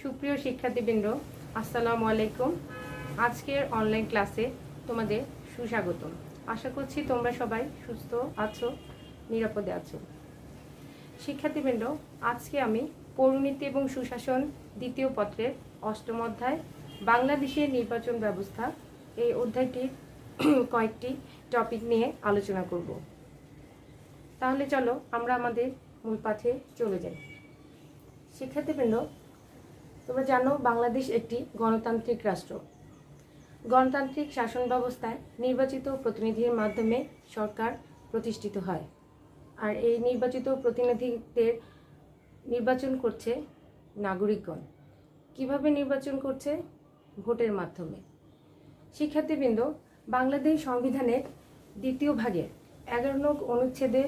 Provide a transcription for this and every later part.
সুপ্রিয় শিক্ষার্থীবৃন্দ, আসসালামু আলাইকুম। আজকের অনলাইন ক্লাসে তোমাদের সুস্বাগতম। আশা করছি তোমরা সবাই সুস্থ আছো, নিরাপদে আছো। শিক্ষার্থীবৃন্দ, আজকে আমি পৌরনীতি এবং সুশাসন দ্বিতীয় পত্রের ৮ম অধ্যায় বাংলাদেশের নির্বাচন ব্যবস্থা এই অধ্যায়টির কয়েকটি টপিক নিয়ে আলোচনা করব। তাহলে চলো আমরা আমাদের মূল পাঠে চলে যাই। শিক্ষার্থীবৃন্দ, তোমরা জানো বাংলাদেশ একটি গণতান্ত্রিক রাষ্ট্র। গণতান্ত্রিক শাসন ব্যবস্থায় নির্বাচিত প্রতিনিধির মাধ্যমে সরকার প্রতিষ্ঠিত হয়, আর এই নির্বাচিত প্রতিনিধিদের নির্বাচন করছে নাগরিকগণ। কিভাবে নির্বাচন করছে? ভোটের মাধ্যমে। শিক্ষার্থীবৃন্দ, বাংলাদেশ সংবিধানের দ্বিতীয় ভাগে 11 নং অনুচ্ছেদে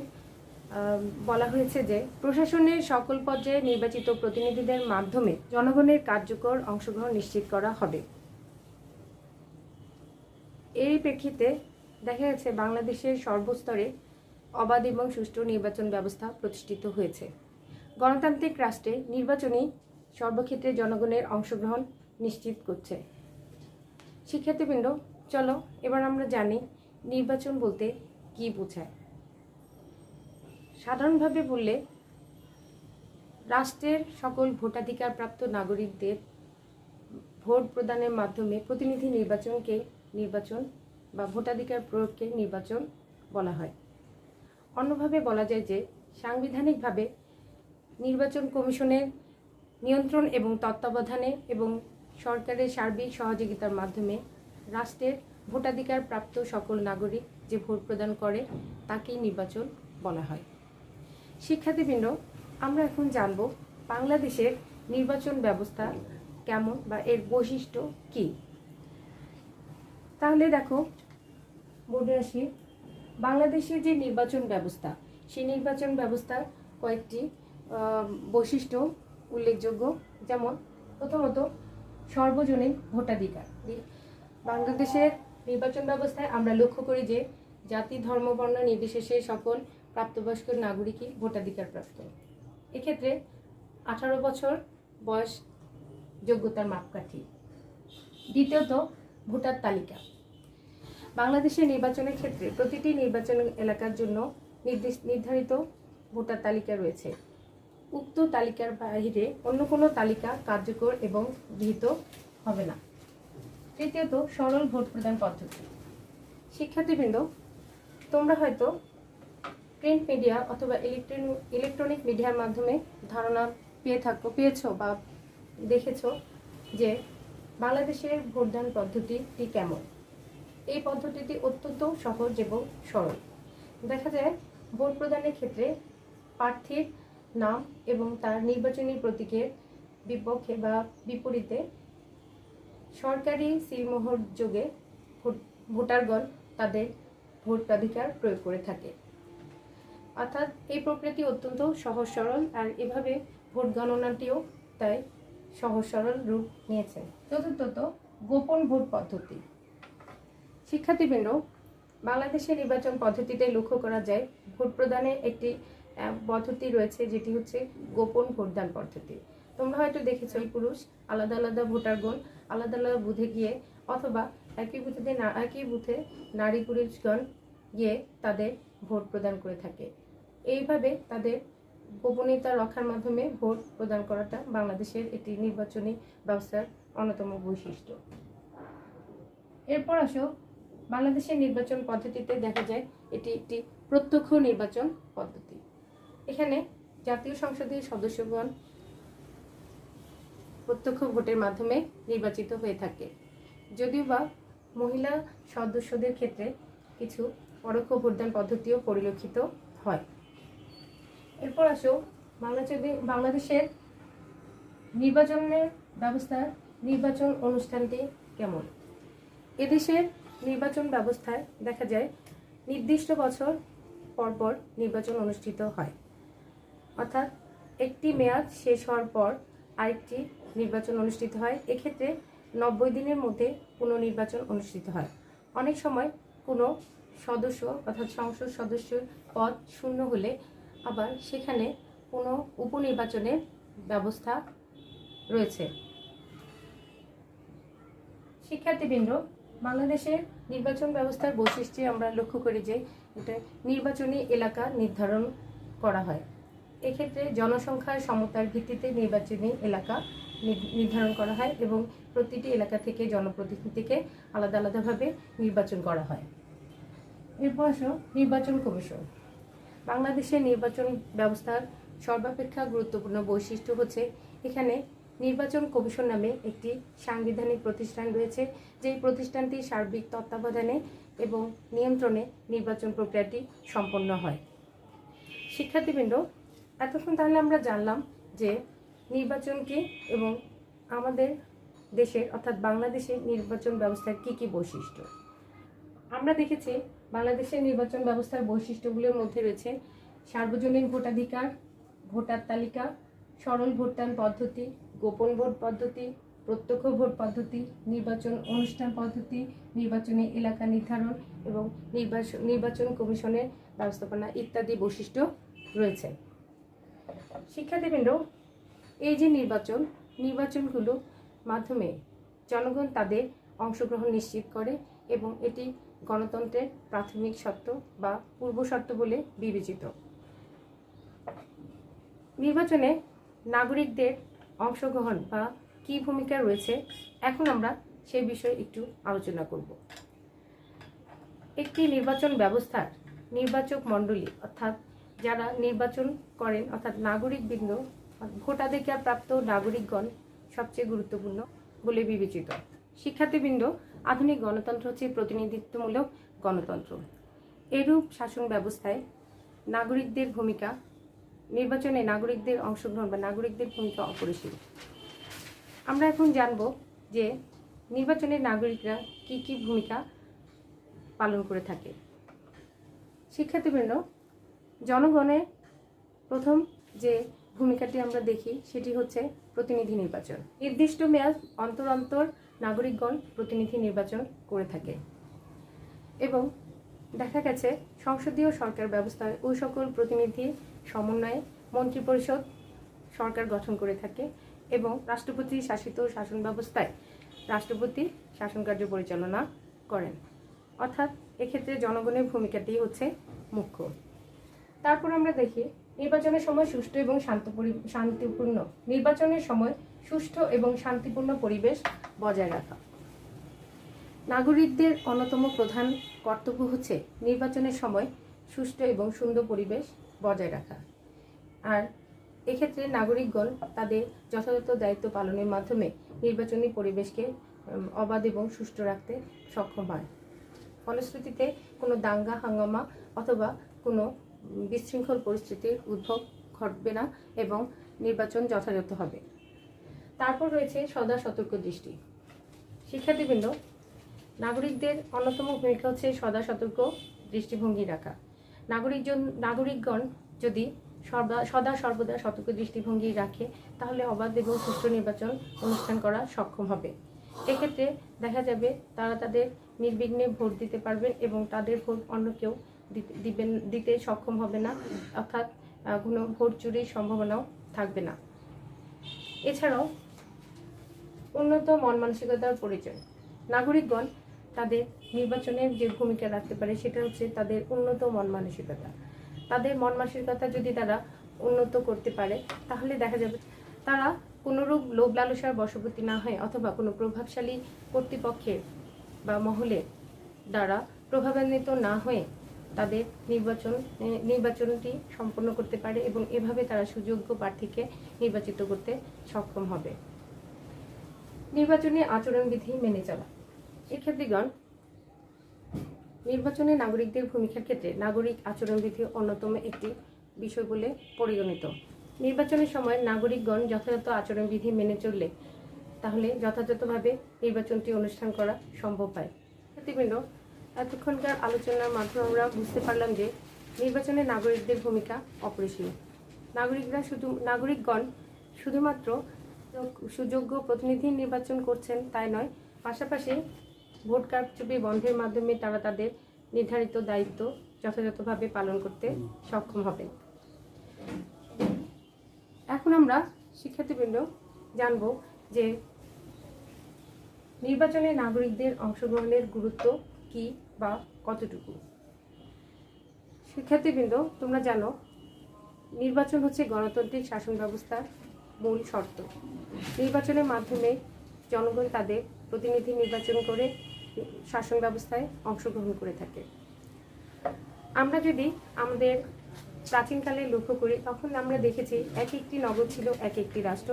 বলা হয়েছে যে প্রশাসনের সকল পর্যায়ে নির্বাচিত প্রতিনিধিদের মাধ্যমে জনগণের কার্যকর অংশগ্রহণ নিশ্চিত করা হবে। এই প্রেক্ষিতে দেখা যাচ্ছে বাংলাদেশের সর্বস্তরে অবাধ এবং সুষ্ঠু নির্বাচন ব্যবস্থা প্রতিষ্ঠিত হয়েছে। গণতান্ত্রিক রাষ্ট্রে নির্বাচনই সর্বক্ষেত্রে জনগণের অংশগ্রহণ নিশ্চিত করছে। শিক্ষার্থীবৃন্দ, চলো এবার আমরা জানি নির্বাচন বলতে কি বোঝায়। সাধারণভাবে বললে রাষ্ট্রের সকল ভোটাধিকারপ্রাপ্ত নাগরিকদের ভোট প্রদানের মাধ্যমে প্রতিনিধি নির্বাচনকে নির্বাচন বা ভোটাধিকার প্রয়োগকে নির্বাচন বলা হয়। অন্যভাবে বলা যায় যে সাংবিধানিকভাবে নির্বাচন কমিশনের নিয়ন্ত্রণ এবং তত্ত্বাবধানে এবং সরকারের সার্বিক সহযোগিতার মাধ্যমে রাষ্ট্রের ভোটাধিকার প্রাপ্ত সকল নাগরিক যে ভোট প্রদান করে তাকেই নির্বাচন বলা হয়। শিক্ষার্থীবৃন্দ, আমরা এখন জানব বাংলাদেশের নির্বাচন ব্যবস্থা কেমন বা এর বৈশিষ্ট্য কি। তাহলে দেখো, বোর্ডে আসি। বাংলাদেশের যে নির্বাচন ব্যবস্থা, সেই নির্বাচন ব্যবস্থার কয়েকটি বৈশিষ্ট্য উল্লেখযোগ্য। যেমন প্রথমত সর্বজনীন ভোটাধিকার। বাংলাদেশের নির্বাচন ব্যবস্থায় আমরা লক্ষ্য করি যে জাতি, ধর্ম, বর্ণ নির্বিশেষে সকল প্রাপ্তবয়স্ক নাগরিকই ভোটাধিকার প্রাপ্ত। এক্ষেত্রে 18 বছর বয়স যোগ্যতার মাপকাঠি। দ্বিতীয়ত ভোটার তালিকা। বাংলাদেশের নির্বাচনের ক্ষেত্রে প্রতিটি নির্বাচন এলাকার জন্য নির্ধারিত ভোটার তালিকা রয়েছে। উক্ত তালিকার বাইরে অন্য কোনো তালিকা কার্যকর এবং গৃহীত হবে না। তৃতীয়ত সরল ভোট প্রদান পদ্ধতি। শিক্ষার্থীবৃন্দ, তোমরা হয়তো প্রিন্ট মিডিয়া অথবা ইলেকট্রনিক মিডিয়ার মাধ্যমে ধারণা পেয়েছো বা দেখেছো যে বাংলাদেশের ভোটদান পদ্ধতিটি কেমন। এই পদ্ধতিটি অত্যন্ত সহজ এবং সরল। দেখা যায় ভোট প্রদানের ক্ষেত্রে প্রার্থীর নাম এবং তার নির্বাচনী প্রতীকের বিপক্ষে বা বিপরীতে সরকারি সিলমোহর যোগে ভোটারগণ তাদের ভোটাধিকার প্রয়োগ করে থাকে। অর্থাৎ এই প্রক্রিয়াটি অত্যন্ত সহজ সরল, আর এভাবে ভোট গণনাটিও তাই সহজ সরল রূপ নিয়েছে। চতুর্থত গোপন ভোট পদ্ধতি। শিক্ষার্থীবৃন্দ, বাংলাদেশের নির্বাচন পদ্ধতিতে লক্ষ্য করা যায় ভোট প্রদানের একটি পদ্ধতি রয়েছে, যেটি হচ্ছে গোপন ভোটদান পদ্ধতি। তোমরা হয়তো দেখেছো পুরুষ আলাদা আলাদা ভোটারগণ আলাদা আলাদা বুথে গিয়ে অথবা একই বুথে নারী পুরুষগণ গিয়ে তাদের ভোট প্রদান করে থাকে। এইভাবে তাদের গোপনীয়তা রক্ষার মাধ্যমে ভোট প্রদান করাটা বাংলাদেশের একটি নির্বাচনী ব্যবস্থার অন্যতম বৈশিষ্ট্য। এরপর আসো, বাংলাদেশের নির্বাচন পদ্ধতিতে দেখা যায় এটি একটি প্রত্যক্ষ নির্বাচন পদ্ধতি। এখানে জাতীয় সংসদের সদস্যগণ প্রত্যক্ষ ভোটের মাধ্যমে নির্বাচিত হয়ে থাকে, যদিও বা মহিলা সদস্যদের ক্ষেত্রে কিছু পরোক্ষ ভোটদান পদ্ধতিও পরিলক্ষিত হয়। এরপর আসো, বাংলাদেশের নির্বাচনের ব্যবস্থার নির্বাচন অনুষ্ঠানটি কেমন। এদেশের নির্বাচন ব্যবস্থায় দেখা যায় নির্দিষ্ট বছর পরপর নির্বাচন অনুষ্ঠিত হয়। অর্থাৎ একটি মেয়াদ শেষ হওয়ার পর আরেকটি নির্বাচন অনুষ্ঠিত হয়। এক্ষেত্রে 90 দিনের মধ্যে পুনর্নির্বাচন অনুষ্ঠিত হয়। অনেক সময় কোনো সদস্য অর্থাৎ সংসদ সদস্যের পদ শূন্য হলে আবার সেখানে কোনো উপনির্বাচনের ব্যবস্থা রয়েছে। শিক্ষার্থীবৃন্দ, বাংলাদেশের নির্বাচন ব্যবস্থার বৈশিষ্ট্যে আমরা লক্ষ্য করি যে এটা নির্বাচনী এলাকা নির্ধারণ করা হয়। এক্ষেত্রে জনসংখ্যার সমতার ভিত্তিতে নির্বাচনী এলাকা নির্ধারণ করা হয় এবং প্রতিটি এলাকা থেকে জনপ্রতিনিধিকে আলাদা আলাদাভাবে নির্বাচন করা হয়। এরপর আসো নির্বাচন কমিশন। বাংলাদেশের নির্বাচন ব্যবস্থার সর্বাপেক্ষা গুরুত্বপূর্ণ বৈশিষ্ট্য হচ্ছে এখানে নির্বাচন কমিশন নামে একটি সাংবিধানিক প্রতিষ্ঠান রয়েছে, যেই প্রতিষ্ঠানটির সার্বিক তত্ত্বাবধানে এবং নিয়ন্ত্রণে নির্বাচন প্রক্রিয়াটি সম্পন্ন হয়। শিক্ষার্থীবৃন্দ, এতক্ষণ তাহলে আমরা জানলাম যে নির্বাচন কি এবং আমাদের দেশের অর্থাৎ বাংলাদেশের নির্বাচন ব্যবস্থার কি কি বৈশিষ্ট্য। আমরা দেখেছি বাংলাদেশের নির্বাচন ব্যবস্থার বৈশিষ্ট্যগুলোর মধ্যে রয়েছে সার্বজনীন ভোটাধিকার, ভোটার তালিকা, সরল ভোটদান পদ্ধতি, গোপন ভোট পদ্ধতি, প্রত্যক্ষ ভোট পদ্ধতি, নির্বাচন অনুষ্ঠান পদ্ধতি, নির্বাচনী এলাকা নির্ধারণ এবং নির্বাচন কমিশনের ব্যবস্থাপনা ইত্যাদি বৈশিষ্ট্য রয়েছে। শিক্ষার্থীবৃন্দ, এই যে নির্বাচনগুলো মাধ্যমে জনগণ তাদের অংশগ্রহণ নিশ্চিত করে এবং এটি গণতন্ত্রের প্রাথমিক শর্ত বা পূর্ব শর্ত বলে বিবেচিত। নির্বাচনে নাগরিকদের অংশগ্রহণ বা কী ভূমিকা রয়েছে, এখন আমরা সেই বিষয়ে একটু আলোচনা করব। একটি নির্বাচন ব্যবস্থার নির্বাচক মণ্ডলী অর্থাৎ যারা নির্বাচন করেন অর্থাৎ নাগরিকবৃন্দ, ভোটাধিকার প্রাপ্ত নাগরিকগণ সবচেয়ে গুরুত্বপূর্ণ বলে বিবেচিত। শিক্ষার্থীবৃন্দ, আধুনিক গণতন্ত্র হচ্ছে প্রতিনিধিত্বমূলক গণতন্ত্র। এরূপ শাসন ব্যবস্থায় নাগরিকদের ভূমিকা, নির্বাচনে নাগরিকদের অংশগ্রহণ বা নাগরিকদের ভূমিকা অপরিসীম। আমরা এখন জানব যে নির্বাচনে নাগরিকরা কি কি ভূমিকা পালন করে থাকে। শিক্ষার্থীবৃন্দ, জনগণের প্রথম যে ভূমিকাটি আমরা দেখি সেটি হচ্ছে প্রতিনিধি নির্বাচন। নির্দিষ্ট মেয়াদ অন্তর অন্তর নাগরিকগণ প্রতিনিধি নির্বাচন করে থাকে এবং দেখা গেছে সংসদীয় সরকার ব্যবস্থায় ওই সকল প্রতিনিধি সমন্বয়ে মন্ত্রিপরিষদ সরকার গঠন করে থাকে এবং রাষ্ট্রপতি শাসিত শাসন ব্যবস্থায় রাষ্ট্রপতি শাসন কার্য পরিচালনা করেন। অর্থাৎ এক্ষেত্রে জনগণের ভূমিকাটি হচ্ছে মুখ্য। তারপর আমরা দেখি নির্বাচনের সময় সুষ্ঠু এবং শান্তিপূর্ণ নির্বাচনের সময় সুষ্ঠু এবং শান্তিপূর্ণ পরিবেশ বজায় রাখা। নাগরিকদের অন্যতম প্রধান কর্তব্য হচ্ছে নির্বাচনের সময় সুষ্ঠু এবং সুন্দর পরিবেশ বজায় রাখা। আর এক্ষেত্রে নাগরিকগণ তাদের যথাযথ দায়িত্ব পালনের মাধ্যমে নির্বাচনী পরিবেশকে অবাধ এবং সুষ্ঠু রাখতে সক্ষম হয়। ফলশ্রুতিতে কোনো দাঙ্গা হাঙ্গামা অথবা কোনো বিশৃঙ্খল পরিস্থিতির উদ্ভব ঘটবে না এবং নির্বাচন যথাযথ হবে। তারপর রয়েছে সদা সতর্ক দৃষ্টি। শিক্ষার্থীবৃন্দ, নাগরিকদের অন্যতম ভূমিকা হচ্ছে সদা সতর্ক দৃষ্টিভঙ্গি রাখা। নাগরিকগণ যদি সদা সর্বদা সতর্ক দৃষ্টিভঙ্গি রাখে তাহলে অবাধ এবং সুষ্ঠু নির্বাচন অনুষ্ঠান করা সক্ষম হবে। এক্ষেত্রে দেখা যাবে তারা তাদের নির্বিঘ্নে ভোট দিতে পারবেন এবং তাদের ভোট অন্য কেউ দিতে সক্ষম হবে না, অর্থাৎ কোনো ভোট চুরির সম্ভাবনাও থাকবে না। এছাড়াও উন্নত মন মানসিকতার পরিচয়। নাগরিকগণ তাদের নির্বাচনের যে ভূমিকা রাখতে পারে সেটা হচ্ছে তাদের উন্নত মন মানসিকতা। তাদের মন মানসিকতা যদি তারা উন্নত করতে পারে তাহলে দেখা যাবে তারা কোনোরূপ লোভ লালসার বশবর্তী না হয় অথবা কোনো প্রভাবশালী কর্তৃপক্ষের বা মহলের দ্বারা প্রভাবান্বিত না হয়ে তাদের নির্বাচনটি সম্পন্ন করতে পারে এবং এভাবে তারা সুযোগ্য প্রার্থীকে নির্বাচিত করতে সক্ষম হবে। নির্বাচনী আচরণবিধি মেনে চলা। শিক্ষার্থীগণ, নির্বাচনে নাগরিকদের ভূমিকার ক্ষেত্রে নাগরিক আচরণবিধি অন্যতম একটি বিষয় বলে পরিগণিত। নির্বাচনের সময় নাগরিকগণ যথাযথ আচরণবিধি মেনে চললে তাহলে যথাযথভাবে নির্বাচনটি অনুষ্ঠান করা সম্ভব হয়। শিক্ষার্থীবৃন্দ, এতক্ষণকার আলোচনার মাধ্যমে আমরা বুঝতে পারলাম যে নির্বাচনে নাগরিকদের ভূমিকা অপরিসীম। নাগরিকগণ শুধুমাত্র সুযোগ্য প্রতিনিধি নির্বাচন করছেন তাই নয়, পাশাপাশি ভোট কারচুপি বন্ধের মাধ্যমে তারা তাদের নির্ধারিত দায়িত্ব যথাযথভাবে পালন করতে সক্ষম হবে। এখন আমরা শিক্ষার্থীবৃন্দ জানব যে নির্বাচনে নাগরিকদের অংশগ্রহণের গুরুত্ব কি বা কতটুকু। শিক্ষার্থীবৃন্দ, তোমরা জানো নির্বাচন হচ্ছে গণতান্ত্রিক শাসন ব্যবস্থার মূল শর্ত। নির্বাচনের মাধ্যমে জনগণ তাদের প্রতিনিধি নির্বাচন করে শাসন ব্যবস্থায় অংশগ্রহণ করে থাকে। আমরা যদি আমাদের প্রাচীনকালে লক্ষ্য করি, তখন আমরা দেখেছি এক একটি নগর ছিল এক একটি রাষ্ট্র।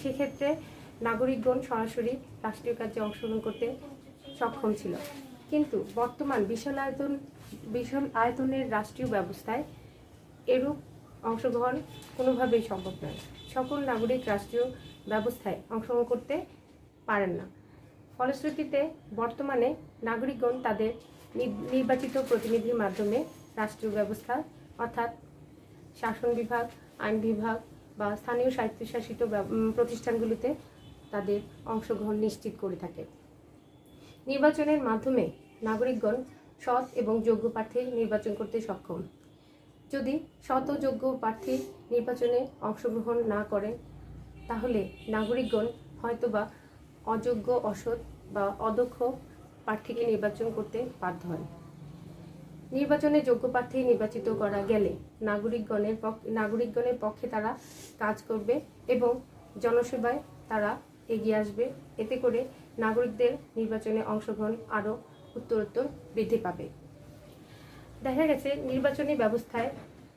সেক্ষেত্রে নাগরিকগণ সরাসরি রাষ্ট্রীয় কার্যে অংশগ্রহণ করতে সক্ষম ছিল। কিন্তু বর্তমান বিশাল আয়তনের রাষ্ট্রীয় ব্যবস্থায় এরূপ অংশগ্রহণ কোনোভাবেই সম্ভব নয়। সকল নাগরিক রাষ্ট্রীয় ব্যবস্থায় অংশগ্রহণ করতে পারেন না। ফলশ্রুতিতে বর্তমানে নাগরিকগণ তাদের নির্বাচিত প্রতিনিধির মাধ্যমে রাষ্ট্রীয় ব্যবস্থা অর্থাৎ শাসন বিভাগ, আইন বিভাগ বা স্থানীয় স্বায়ত্তশাসিত প্রতিষ্ঠানগুলিতে তাদের অংশগ্রহণ নিশ্চিত করে থাকে। নির্বাচনের মাধ্যমে নাগরিকগণ সৎ এবং যোগ্য প্রার্থী নির্বাচন করতে সক্ষম। যদি সৎ ও যোগ্য প্রার্থী নির্বাচনে অংশগ্রহণ না করেন, তাহলে নাগরিকগণ হয়তোবা অযোগ্য, অসৎ বা অদক্ষ প্রার্থীকে নির্বাচন করতে বাধ্য হন। নির্বাচনে যোগ্য প্রার্থী নির্বাচিত করা গেলে নাগরিকগণের পক্ষে তারা কাজ করবে এবং জনসেবায় তারা এগিয়ে আসবে। এতে করে নাগরিকদের নির্বাচনে অংশগ্রহণ আরও উত্তরোত্তর বৃদ্ধি পাবে। দেখা গেছে নির্বাচনী ব্যবস্থায়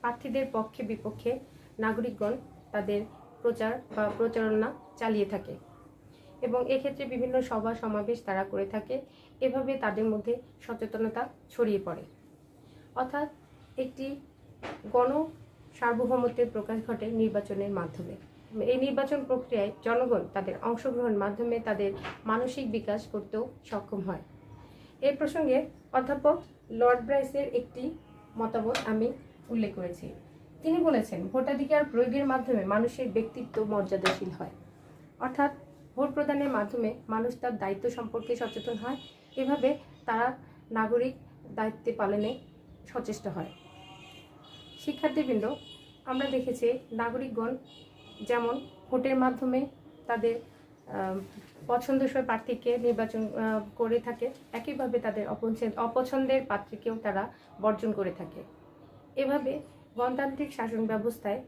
প্রার্থীদের পক্ষে বিপক্ষে নাগরিকগণ তাদের প্রচার বা প্রচারণা চালিয়ে থাকে এবং এক্ষেত্রে বিভিন্ন সভা সমাবেশ তারা করে থাকে। এভাবে তাদের মধ্যে সচেতনতা ছড়িয়ে পড়ে, অর্থাৎ একটি গণ সার্বভৌমত্বের প্রকাশ ঘটে নির্বাচনের মাধ্যমে। এই নির্বাচন প্রক্রিয়ায় জনগণ তাদের অংশগ্রহণের মাধ্যমে তাদের মানসিক বিকাশ করতেও সক্ষম হয়। এই প্রসঙ্গে অধ্যাপক লর্ড ব্রাইসের একটি মতামত আমি উল্লেখ করেছি। তিনি বলেছেন, ভোটাধিকার প্রয়োগের মাধ্যমে মানুষের ব্যক্তিত্ব মর্যাদাশীল হয়। অর্থাৎ ভোট প্রদানের মাধ্যমে মানুষ তার দায়িত্ব সম্পর্কে সচেতন হয়। এভাবে তারা নাগরিক দায়িত্ব পালনে সচেষ্ট হয়। শিক্ষার্থীবৃন্দ, আমরা দেখেছি নাগরিকগণ যেমন ভোটের মাধ্যমে তাদের পছন্দসই প্রার্থীকে নির্বাচন করে থাকে, একইভাবে তাদের অপছন্দের প্রার্থীকেও তারা বর্জন করে থাকে। এভাবে গণতান্ত্রিক শাসন ব্যবস্থায়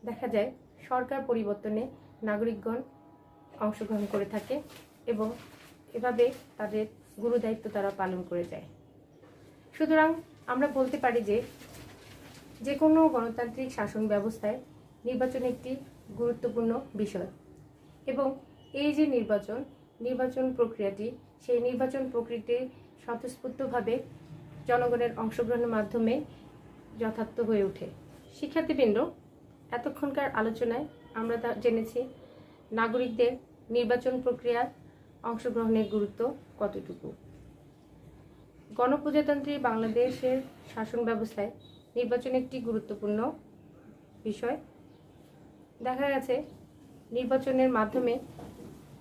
দেখা যায় সরকার পরিবর্তনে নাগরিকগণ অংশগ্রহণ করে থাকে এবং এভাবে তাদের গুরুদায়িত্ব তারা পালন করে যায়। সুতরাং আমরা বলতে পারি যে কোনো গণতান্ত্রিক শাসন ব্যবস্থায় নির্বাচন একটি গুরুত্বপূর্ণ বিষয় এবং এই যে নির্বাচন প্রক্রিয়াটি, সেই নির্বাচন প্রক্রিয়াটি স্বতঃস্ফূর্তভাবে জনগণের অংশগ্রহণের মাধ্যমে যথার্থ হয়ে ওঠে। শিক্ষার্থীবৃন্দ, এতক্ষণকার আলোচনায় আমরা জেনেছি নাগরিকদের নির্বাচন প্রক্রিয়ার অংশগ্রহণের গুরুত্ব কতটুকু। গণপ্রজাতন্ত্রী বাংলাদেশের শাসন ব্যবস্থায় নির্বাচন একটি গুরুত্বপূর্ণ বিষয়। দেখা গেছে নির্বাচনের মাধ্যমে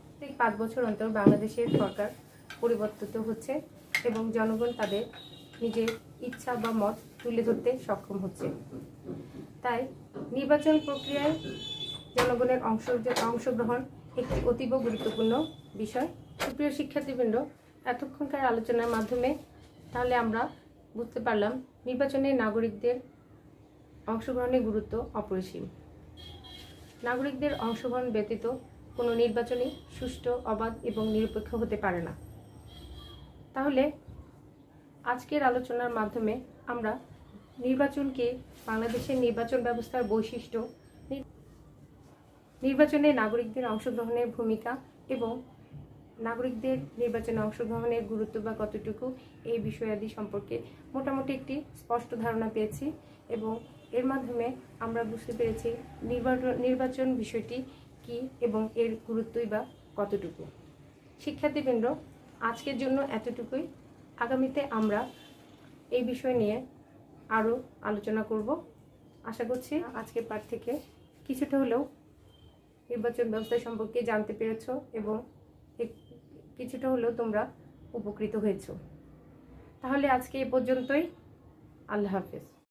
প্রত্যেক 5 বছর অন্তর বাংলাদেশের সরকার পরিবর্তিত হচ্ছে এবং জনগণ তাদের নিজের ইচ্ছা বা মত তুলে ধরতে সক্ষম হচ্ছে। তাই নির্বাচন প্রক্রিয়ায় জনগণের অংশগ্রহণ একটি অতীব গুরুত্বপূর্ণ বিষয়। সুপ্রিয় শিক্ষার্থীবৃন্দ, এতক্ষণকার আলোচনার মাধ্যমে তাহলে আমরা বুঝতে পারলাম নির্বাচনে নাগরিকদের অংশগ্রহণের গুরুত্ব অপরিসীম। নাগরিকদের অংশগ্রহণ ব্যতীত কোনো নির্বাচনই সুষ্ঠু, অবাধ এবং নিরপেক্ষ হতে পারে না। তাহলে আজকের আলোচনার মাধ্যমে আমরা নির্বাচনকে, বাংলাদেশের নির্বাচন ব্যবস্থার বৈশিষ্ট্য, নির্বাচনে নাগরিকদের অংশগ্রহণের ভূমিকা এবং নাগরিকদের নির্বাচনে অংশগ্রহণের গুরুত্ব বা কতটুকু, এই বিষয়াদি সম্পর্কে মোটামুটি একটি স্পষ্ট ধারণা পেয়েছি এবং এর মাধ্যমে আমরা বুঝতে পেরেছি নির্বাচন বিষয়টি কি এবং এর গুরুত্বই বা কতটুকু। শিক্ষার্থীবৃন্দ, আজকের জন্য এতটুকুই। আগামীতে আমরা এই বিষয় নিয়ে আরও আলোচনা করব। আশা করছি আজকের পাঠ থেকে কিছুটা হলেও নির্বাচন ব্যবস্থা সম্পর্কে জানতে পেরেছ এবং কিছুটা হলেও তোমরা উপকৃত হয়েছ। তাহলে আজকে এ পর্যন্তই। আল্লাহ হাফেজ।